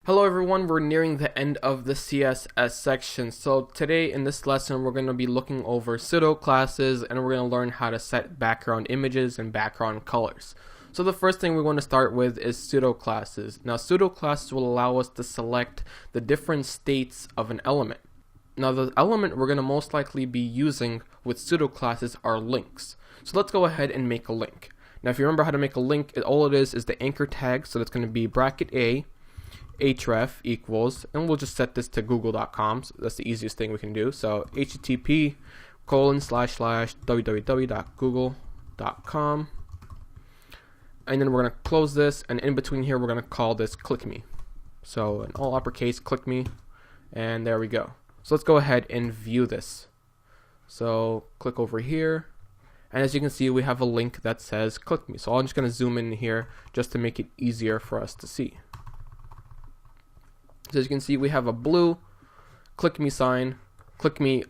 Hello everyone, we're nearing the end of the CSS section. So today in this lesson we're going to be looking over pseudo classes and we're going to learn how to set background images and background colors. So the first thing we're going to start with is pseudo classes. Now pseudo classes will allow us to select the different states of an element. Now the element we're going to most likely be using with pseudo classes are links. So let's go ahead and make a link. Now if you remember how to make a link, all it is the anchor tag, so that's going to be bracket A, href equals, and we'll just set this to google.com, so that's the easiest thing we can do. So http://www.google.com, and then we're going to close this, and in between here we're going to call this click me. So in all uppercase, click me, and there we go. So let's go ahead and view this. So click over here, and as you can see we have a link that says click me. So I'm just going to zoom in here just to make it easier for us to see. So as you can see, we have a blue click me sign, click me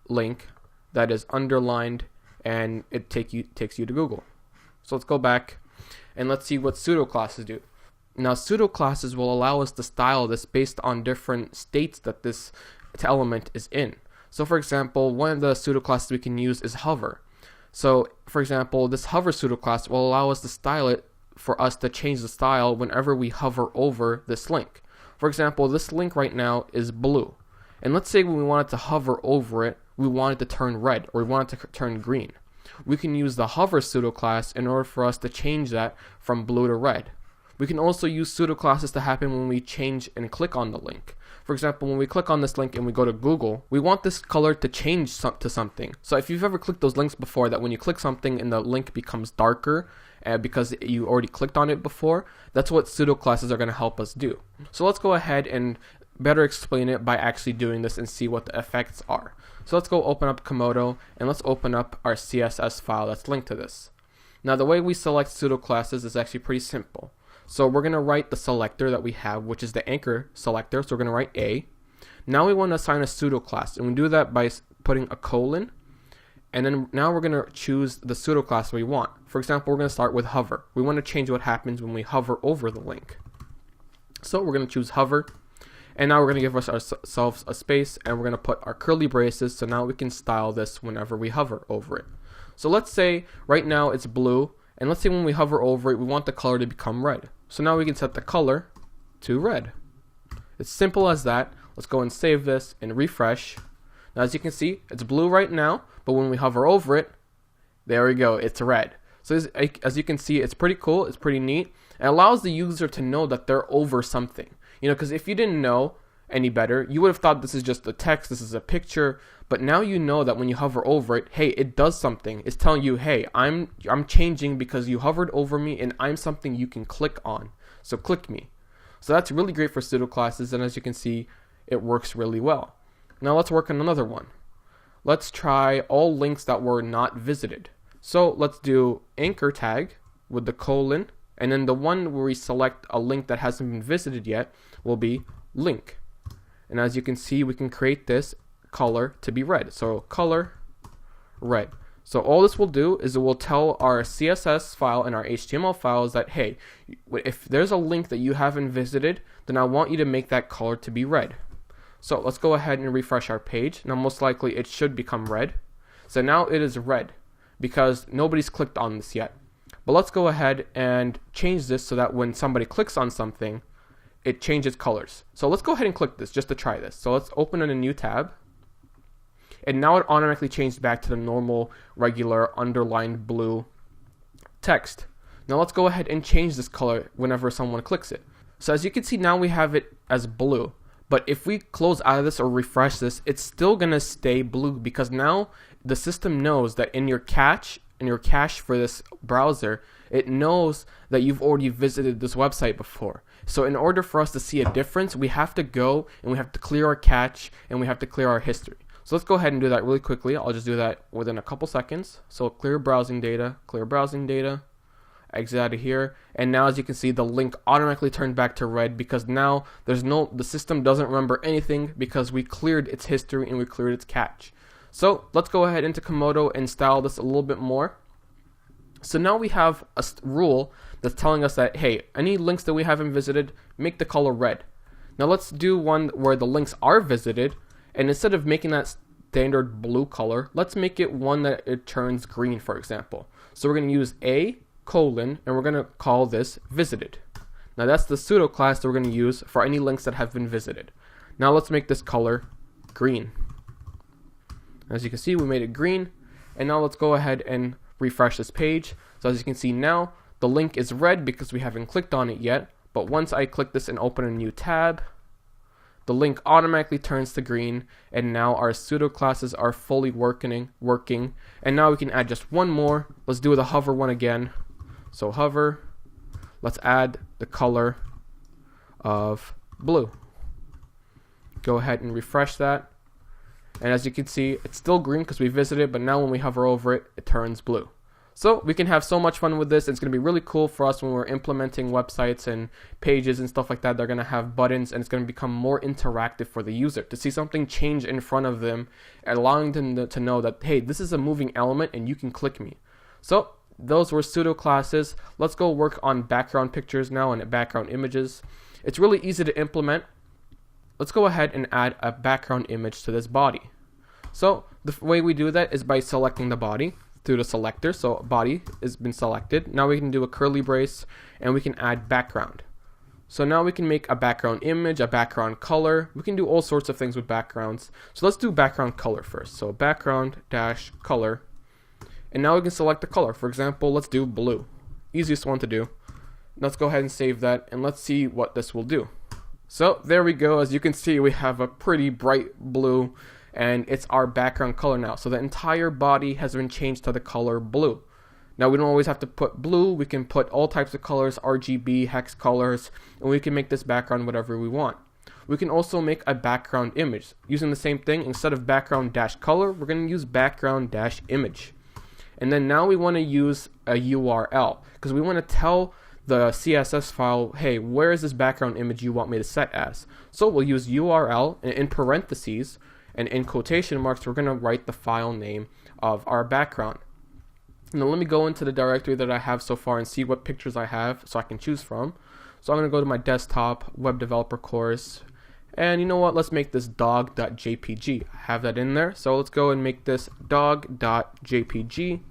link that is underlined, and it takes you to Google. So let's go back and let's see what pseudo classes do. Now pseudo classes will allow us to style this based on different states that this element is in. So for example, one of the pseudo classes we can use is hover. So for example, this hover pseudo class will allow us to style it for us to change the style whenever we hover over this link. For example, this link right now is blue, and let's say when we wanted to hover over it, we wanted to turn red or we wanted to turn green. We can use the hover pseudo class in order for us to change that from blue to red. We can also use pseudo classes to happen when we change and click on the link. For example, when we click on this link and we go to Google, we want this color to change to something. So if you've ever clicked those links before, that when you click something and the link becomes darker because you already clicked on it before, that's what pseudo classes are going to help us do. So let's go ahead and better explain it by actually doing this and see what the effects are. So let's go open up Psuedo and let's open up our CSS file that's linked to this. Now the way we select pseudo classes is actually pretty simple. So we're going to write the selector that we have, which is the anchor selector. So we're going to write A. Now we want to assign a pseudo class, and we do that by putting a colon. And then now we're going to choose the pseudo class we want. For example, we're going to start with hover. We want to change what happens when we hover over the link. So we're going to choose hover. And now we're going to give ourselves a space, and we're going to put our curly braces, so now we can style this whenever we hover over it. So let's say right now it's blue, and let's say when we hover over it, we want the color to become red. So now we can set the color to red. It's simple as that. Let's go and save this and refresh. Now as you can see, it's blue right now, but when we hover over it, there we go, it's red. So as you can see, it's pretty cool, it's pretty neat. It allows the user to know that they're over something. You know, because if you didn't know any better, you would have thought this is just a text, this is a picture, but now you know that when you hover over it, hey, it does something. It's telling you, hey, I'm changing because you hovered over me and I'm something you can click on. So click me. So that's really great for pseudo classes, and as you can see, it works really well. Now let's work on another one. Let's try all links that were not visited. So let's do anchor tag with the colon, and then the one where we select a link that hasn't been visited yet will be link. And as you can see, we can create this color to be red. So color red. So all this will do is it will tell our CSS file and our HTML files that, hey, if there's a link that you haven't visited, then I want you to make that color to be red. So let's go ahead and refresh our page. Now most likely it should become red. So now it is red because nobody's clicked on this yet. But let's go ahead and change this so that when somebody clicks on something, it changes colors. So let's go ahead and click this just to try this. So let's open in a new tab. And now it automatically changed back to the normal, regular, underlined blue text. Now let's go ahead and change this color whenever someone clicks it. So as you can see, now we have it as blue. But if we close out of this or refresh this, it's still going to stay blue because now the system knows that in your cache for this browser, it knows that you've already visited this website before. So in order for us to see a difference, we have to go and we have to clear our cache and we have to clear our history. So let's go ahead and do that really quickly. I'll just do that within a couple seconds. So clear browsing data, exit out of here. And now as you can see, the link automatically turned back to red because now the system doesn't remember anything because we cleared its history and we cleared its cache. So let's go ahead into Psuedo and style this a little bit more. So now we have a rule that's telling us that, hey, any links that we haven't visited, make the color red. Now let's do one where the links are visited, and instead of making that standard blue color, let's make it one that it turns green, for example. So we're going to use a colon, and we're going to call this visited. Now that's the pseudo class that we're going to use for any links that have been visited. Now let's make this color green. As you can see, we made it green, and now let's go ahead and refresh this page. So as you can see now, the link is red because we haven't clicked on it yet, but once I click this and open a new tab, the link automatically turns to green, and now our pseudo classes are fully working. And now we can add just one more. Let's do the hover one again. So hover, let's add the color of blue. Go ahead and refresh that. And as you can see, it's still green because we visited, but now when we hover over it, it turns blue. So we can have so much fun with this. It's going to be really cool for us when we're implementing websites and pages and stuff like that. They're going to have buttons, and it's going to become more interactive for the user to see something change in front of them, allowing them to know that, hey, this is a moving element and you can click me. So those were pseudo classes. Let's go work on background pictures now and background images. It's really easy to implement. Let's go ahead and add a background image to this body. So the way we do that is by selecting the body through the selector. So body has been selected. Now we can do a curly brace, and we can add background. So now we can make a background image, a background color. We can do all sorts of things with backgrounds. So let's do background color first. So background dash color. And now we can select the color. For example, let's do blue. Easiest one to do. Let's go ahead and save that, and let's see what this will do. So there we go. As you can see, we have a pretty bright blue, and it's our background color now. So the entire body has been changed to the color blue. Now we don't always have to put blue. We can put all types of colors, RGB, hex colors, and we can make this background whatever we want. We can also make a background image. Using the same thing, instead of background dash color, we're going to use background dash image. And then now we want to use a URL because we want to tell the CSS file, hey, where is this background image you want me to set as? So we'll use URL, and in parentheses and in quotation marks, we're going to write the file name of our background. Now let me go into the directory that I have so far and see what pictures I have so I can choose from. So I'm going to go to my desktop, web developer course, and you know what, let's make this dog.jpg. I have that in there, so let's go and make this dog.jpg,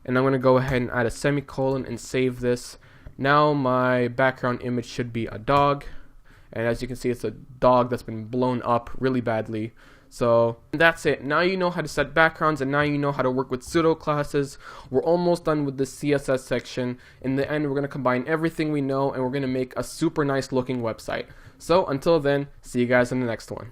and I'm going to go ahead and add a semicolon and save this. Now my background image should be a dog, and as you can see, it's a dog that's been blown up really badly. So that's it. Now you know how to set backgrounds, and now you know how to work with pseudo classes. We're almost done with the CSS section. In the end, we're going to combine everything we know, and we're going to make a super nice looking website. So until then, see you guys in the next one.